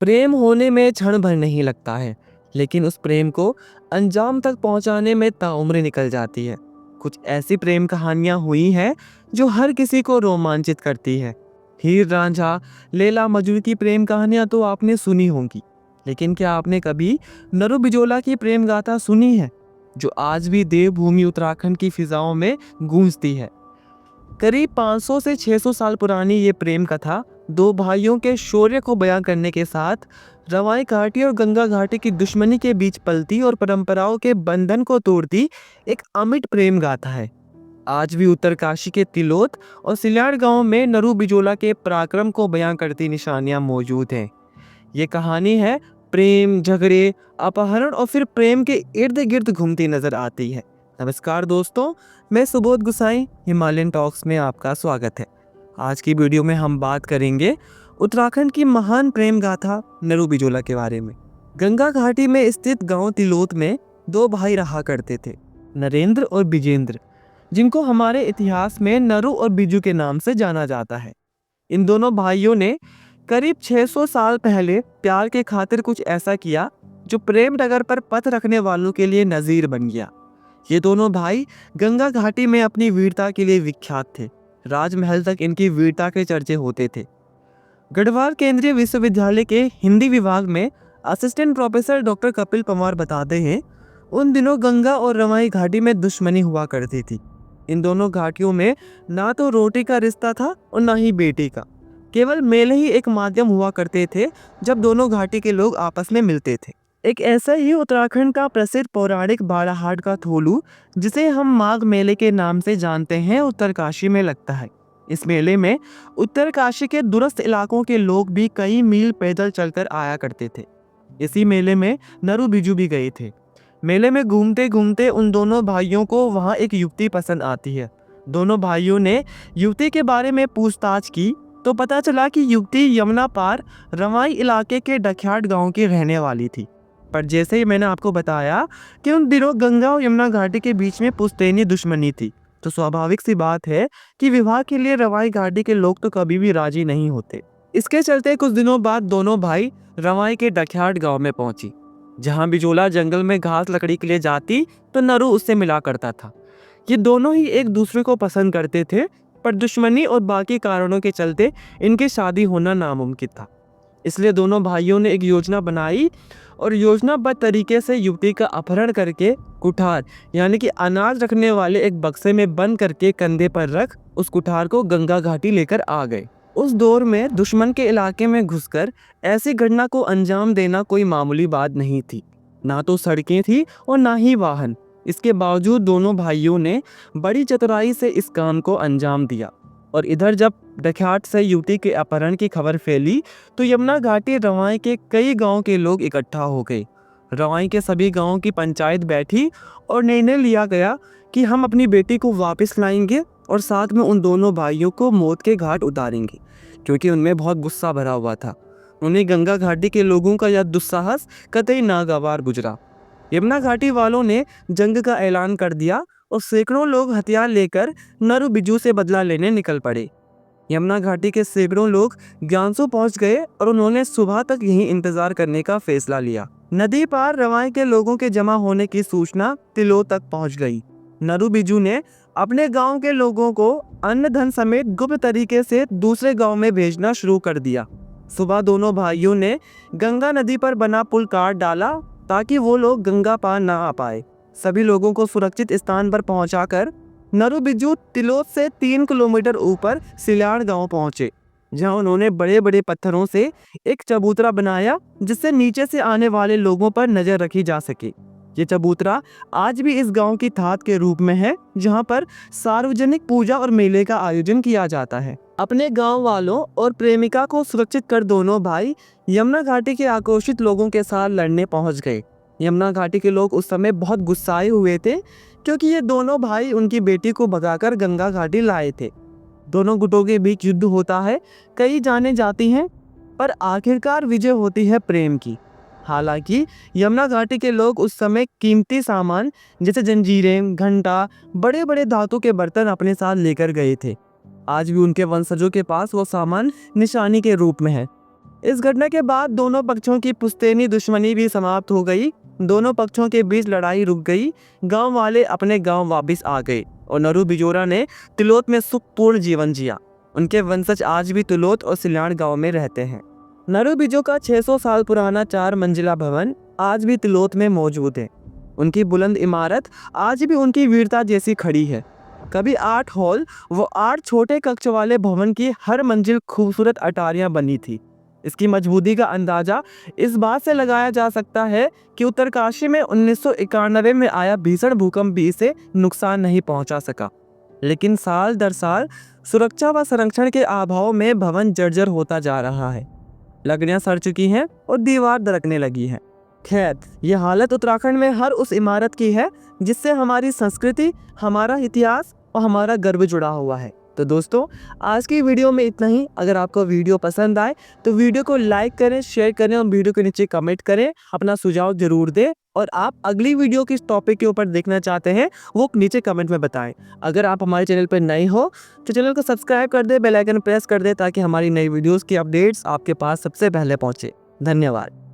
प्रेम होने में क्षण भर नहीं लगता है, लेकिन उस प्रेम को अंजाम तक पहुंचाने में ताउम्र निकल जाती है। कुछ ऐसी प्रेम कहानियां हुई हैं जो हर किसी को रोमांचित करती है। हीर रांझा, लैला मजनू की प्रेम कहानियां तो आपने सुनी होंगी, लेकिन क्या आपने कभी नरू बिजोला की प्रेम गाथा सुनी है, जो आज भी देवभूमि उत्तराखंड की फिजाओं में गूंजती है। करीब 500 से 600 साल पुरानी ये प्रेम कथा दो भाइयों के शौर्य को बयां करने के साथ रवाई घाटी और गंगा घाटी की दुश्मनी के बीच पलती और परंपराओं के बंधन को तोड़ती एक अमिट प्रेम गाथा है। आज भी उत्तरकाशी के तिलोत और सिल्याड़ गांव में नरू बिजोला के पराक्रम को बयां करती निशानियां मौजूद हैं। ये कहानी है प्रेम, झगड़े, अपहरण और फिर प्रेम के इर्द गिर्द घूमती नजर आती है। नमस्कार दोस्तों, मैं सुबोध गुसाई, हिमालयन टॉक्स में आपका स्वागत है। आज की वीडियो में हम बात करेंगे उत्तराखंड की महान प्रेम गाथा नरू बिजोला के बारे में। गंगा घाटी में स्थित गांव तिलोत में दो भाई रहा करते थे, नरेंद्र और बिजेंद्र, जिनको हमारे इतिहास में नरू और बिजू के नाम से जाना जाता है। इन दोनों भाइयों ने करीब 600 साल पहले प्यार के खातिर कुछ ऐसा किया जो प्रेम डगर पर पथ रखने वालों के लिए नजीर बन गया। ये दोनों भाई गंगा घाटी में अपनी वीरता के लिए विख्यात थे। राजमहल तक इनकी वीरता के चर्चे होते थे। गढ़वाल केंद्रीय विश्वविद्यालय के हिंदी विभाग में assistant professor doctor Kapil Panwar बताते हैं, उन दिनों गंगा और रवाई घाटी में दुश्मनी हुआ करती थी। इन दोनों घाटियों में ना तो रोटी का रिश्ता था और ना ही बेटी का। केवल मेले ही एक माध्यम हुआ करते थे जब दोनों घाटी के लोग आपस में मिलते थे। एक ऐसा ही उत्तराखंड का प्रसिद्ध पौराणिक बालाहाट का थोलू, जिसे हम माघ मेले के नाम से जानते हैं, उत्तरकाशी में लगता है। इस मेले में उत्तरकाशी के दूरस्थ इलाकों के लोग भी कई मील पैदल चलकर आया करते थे। इसी मेले में नरू बिजू भी गए थे। मेले में घूमते घूमते उन दोनों भाइयों को वहां एक युवती पसंद आती है। दोनों भाइयों ने युवती के बारे में पूछताछ की तो पता चला कि युवती यमुना पार रवाई इलाके के डख्याट गांव की रहने वाली थी। पर जैसे ही मैंने आपको बताया कि उन दिनों गंगा और यमुना घाटी के बीच में पुश्तैनी दुश्मनी थी, तो स्वाभाविक सी बात है कि विवाह के लिए रवाई घाटी के लोग तो कभी भी राजी नहीं होते। इसके चलते कुछ दिनों बाद दोनों भाई रवाई के डख्याट गांव में पहुंची। जहां बिजोला जंगल में घास लकड़ी के लिए जाती तो नरू उससे मिला करता था। ये दोनों ही एक दूसरे को पसंद करते थे, पर दुश्मनी और बाकी कारणों के चलते इनकी शादी होना नामुमकिन था। इसलिए दोनों भाइयों ने एक योजना बनाई और योजनाबद्ध तरीके से युवती का अपहरण करके कुठार यानी कि अनाज रखने वाले एक बक्से में बंद करके कंधे पर रख उस कुठार को गंगा घाटी लेकर आ गए। उस दौर में दुश्मन के इलाके में घुसकर ऐसी घटना को अंजाम देना कोई मामूली बात नहीं थी। ना तो सड़कें थी और ना ही वाहन। इसके बावजूद दोनों भाइयों ने बड़ी चतुराई से इस काम को अंजाम दिया। और इधर जब डख्याट से युवती के अपहरण की खबर फैली तो यमुना घाटी रवाई के कई गांव के लोग इकट्ठा हो गए। रवाई के सभी गांवों की पंचायत बैठी और निर्णय लिया गया कि हम अपनी बेटी को वापस लाएंगे और साथ में उन दोनों भाइयों को मौत के घाट उतारेंगे, क्योंकि उनमें बहुत गुस्सा भरा हुआ था। उन्हें गंगा घाटी के लोगों का यह दुस्साहस कतई नागवार गुजरा। यमुना घाटी वालों ने जंग का ऐलान कर दिया और सैकड़ों लोग हथियार लेकर नरू बिजू से बदला लेने निकल पड़े। यमुना घाटी के सैकड़ों लोग ग्यानसू पहुंच गए और उन्होंने सुबह तक यहीं इंतजार करने का फैसला लिया। नदी पार रवाई के लोगों के जमा होने की सूचना तिलो तक पहुंच गई। नरू बिजू ने अपने गांव के लोगों को अन्न धन समेत गुप्त तरीके से दूसरे गांव में भेजना शुरू कर दिया। सुबह दोनों भाइयों ने गंगा नदी पर बना पुल काट डाला ताकि वो लोग गंगा पार ना आ पाए। सभी लोगों को सुरक्षित स्थान पर पहुंचाकर नरू बिजू तिलोत से 3 किलोमीटर ऊपर सिल्याड़ गांव पहुंचे, जहां उन्होंने बड़े बड़े पत्थरों से एक चबूतरा बनाया जिससे नीचे से आने वाले लोगों पर नजर रखी जा सके। ये चबूतरा आज भी इस गांव की थात के रूप में है, जहां पर सार्वजनिक पूजा और मेले का आयोजन किया जाता है। अपने गांव वालों और प्रेमिका को सुरक्षित कर दोनों भाई यमुना घाटी के आक्रोशित लोगों के साथ लड़ने पहुंच गए। यमुना घाटी के लोग उस समय बहुत गुस्साए हुए थे, क्योंकि ये दोनों भाई उनकी बेटी को भगाकर गंगा घाटी लाए थे। दोनों गुटों के बीच युद्ध होता है, कई जाने जाती हैं, पर आखिरकार विजय होती है प्रेम की। हालांकि यमुना घाटी के लोग उस समय कीमती सामान जैसे जंजीरें, घंटा, बड़े बड़े धातु के बर्तन अपने साथ लेकर गए थे। आज भी उनके वंशजों के पास वो सामान निशानी के रूप में है। इस घटना के बाद दोनों पक्षों की पुश्तैनी दुश्मनी भी समाप्त हो गई। दोनों पक्षों के बीच लड़ाई रुक गई। गांव वाले अपने गांव वापस आ गए और नरू बिजोरा ने तिलोत में सुखपूर्ण जीवन जिया। उनके वंशज आज भी तिलोत और सिल्याण गांव में रहते हैं। नरू बिजो का 600 साल पुराना 4 मंजिला भवन आज भी तिलोत में मौजूद है। उनकी बुलंद इमारत आज भी उनकी वीरता जैसी खड़ी है। कभी 8 हॉल व 8 छोटे कक्ष वाले भवन की हर मंजिल खूबसूरत अटारियां बनी थी। इसकी मजबूती का अंदाजा इस बात से लगाया जा सकता है कि उत्तरकाशी में 1991 में आया भीषण भूकंप भी इसे नुकसान नहीं पहुंचा सका। लेकिन साल दर साल सुरक्षा व संरक्षण के अभाव में भवन जर्जर होता जा रहा है। लकड़ियां सड़ चुकी हैं और दीवार दरकने लगी है। खैर, यह हालत उत्तराखंड में हर उस इमारत की है जिससे हमारी संस्कृति, हमारा इतिहास और हमारा गर्व जुड़ा हुआ है। तो दोस्तों, आज की वीडियो में इतना ही। अगर आपको वीडियो पसंद आए तो वीडियो को लाइक करें, शेयर करें और वीडियो के नीचे कमेंट करें। अपना सुझाव जरूर दें और आप अगली वीडियो किस टॉपिक के ऊपर देखना चाहते हैं वो नीचे कमेंट में बताएं। अगर आप हमारे चैनल पर नए हो तो चैनल को सब्सक्राइब कर दें, बेल आइकन प्रेस कर दें ताकि हमारी नई वीडियोस की अपडेट्स आपके पास सबसे पहले पहुंचे। धन्यवाद।